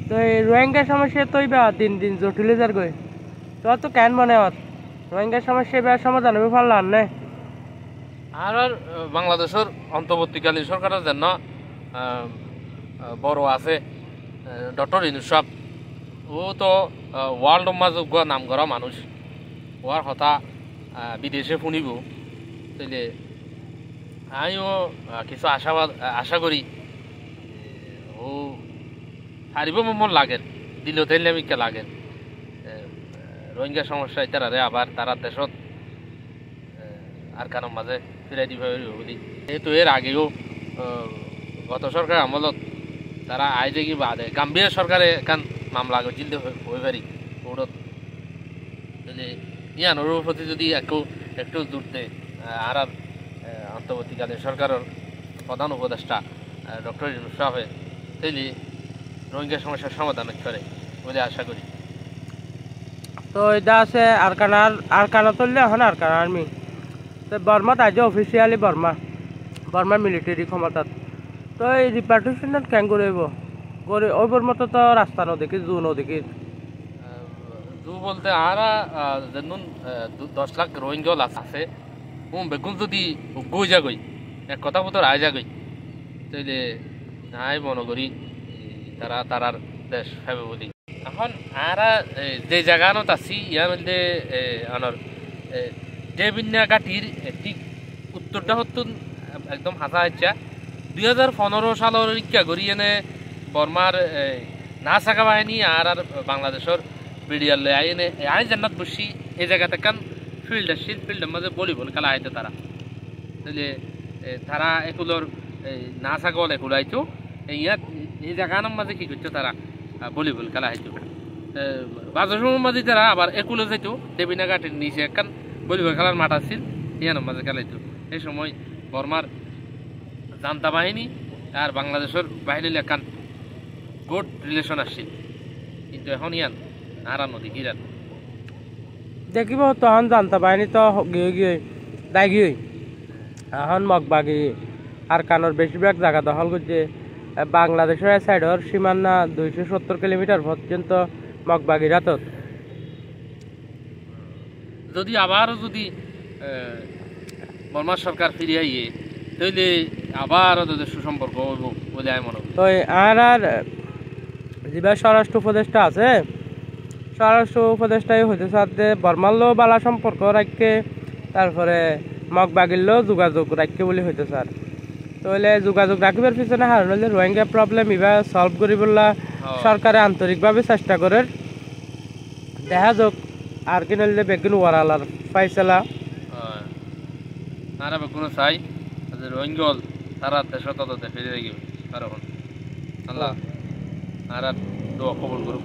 তো এই রোহিঙ্গা সমস্যা তো দিন দিন জটিল যার গই তো তো কেন মনে হয় রোহিঙ্গা সমস্যা এবার সমাধান হবে পারলাম না আর বাংলাদেশের অন্তর্বর্তীকালীন সরকারের জন্য বড় আছে ডক্টর ইউনূস ও তো ওয়ার্ল্ড মাযোগ্য নাম করা মানুষ ওর কথা বিদেশে শুনিব তাইলে আমিও কিছু আশা করি ও হারিব মন লাগেন দিল তাইলে আমি কে লাগেন রোহিঙ্গা সমস্যা তারা আবার তারা দেশত আর কারণ মাঝে ফিরাই দিব বলি যেহেতু এর আগেও গত সরকার আমলত তারা আইজে কি বাদে গাম্বিয়া সরকারে এখান মামলা জিলতে হয়ে পারি ওরত তাহলে ইয়ানোর প্রতি যদি একটু দূরতে আর অন্তর্বর্তীকালীন সরকারের প্রধান উপদেষ্টা ডক্টর ইউনূস সাহেব তাইলে রোহিঙ্গা সমস্যার সমাধান করে বলে আশা করি। তো এটা আছে আরকানা চললে এখন আরকানা আর্মি তো বর্মাত আজ অফিসিয়ালি বর্মা মিলিটারি ক্ষমতাত তো এই রিপার্টিশনত কেন করব করে ওইবার মতো তো রাস্তা নদীকি জু নদীকি জু বলতে আর যেন 10 লাখ রোহিঙ্গা আছে বেগুন যদি গই যাগই এক কথা মতো রায় যাগই তাইলে নাই মনে করি তারার দেশ হবে বলি এখন আর যে জায়গানত আছি ইয়ার মধ্যে আনার দেবিন্যা ঘাটির ঠিক উত্তরটা হতো একদম হাসা ইচ্ছা 2015 সালের ইচ্ছা করি এনে বর্মার না থাকা বাহিনী আর বাংলাদেশের বিডিআর লয় এনে আই জান্নাত বসি এই জায়গাতে কান ফিল্ড আসছিল ফিল্ডের মাঝে ভলিবল খেলা আইতো তারা তাহলে তারা এগুলোর না থাকা বলে এগুলো আইতো ইয়াত এই জায়গার মাঝে কি করতো তারা ভলিবল খেলা আইতো বাজার সময় মাঝে তারা আবার একুলে যাইতো দেবিনা ঘাটের নিচে একখান ভলিবল খেলার মাঠ আসছিল ইয়ানোর মাঝে খেলাইতো এই সময় বর্মার জান্তা বাহিনী আর বাংলাদেশের বাহিনীর একখান গুড রিলেশন আসছিল কিন্তু এখন ইয়ান আর নদী কিরান দেখিব তখন জান্তা বাহিনী তো গিয়ে দায় গিয়ে এখন মগবাগি আর কানোর বেশিরভাগ জায়গা দখল করছে বাংলাদেশের সাইডর সীমানা 270 কিলোমিটার পর্যন্ত মগবাগির হাতত যদি আবারও যদি বর্মা সরকার ফিরে আইয়ে তাহলে আবারও তাদের সুসম্পর্ক হইব বলে আমি মনে করি। তো আর যেবার স্বরাষ্ট্র উপদেষ্টা আছে স্বরাষ্ট্র উপদেষ্টাই হইতে সাথে বর্মারও বালা সম্পর্ক রাখকে তারপরে মগবাগিরও যোগাযোগ রাখকে বলে হইতে স্যার তাহলে যোগাযোগ রাখিবার পিছনে হারণ হলে রোহিঙ্গা প্রবলেম এবার সলভ করিবলা সরকারে আন্তরিকভাবে চেষ্টা করে দেখা যাক আর কি নইলে বেগুন ওয়ারালার ফাইসলা আর বেগুন চাই রোহিঙ্গল তারা দেশত তাদের ফিরে গিয়ে কারণ আল্লাহ আর দোয়া কবুল করুক।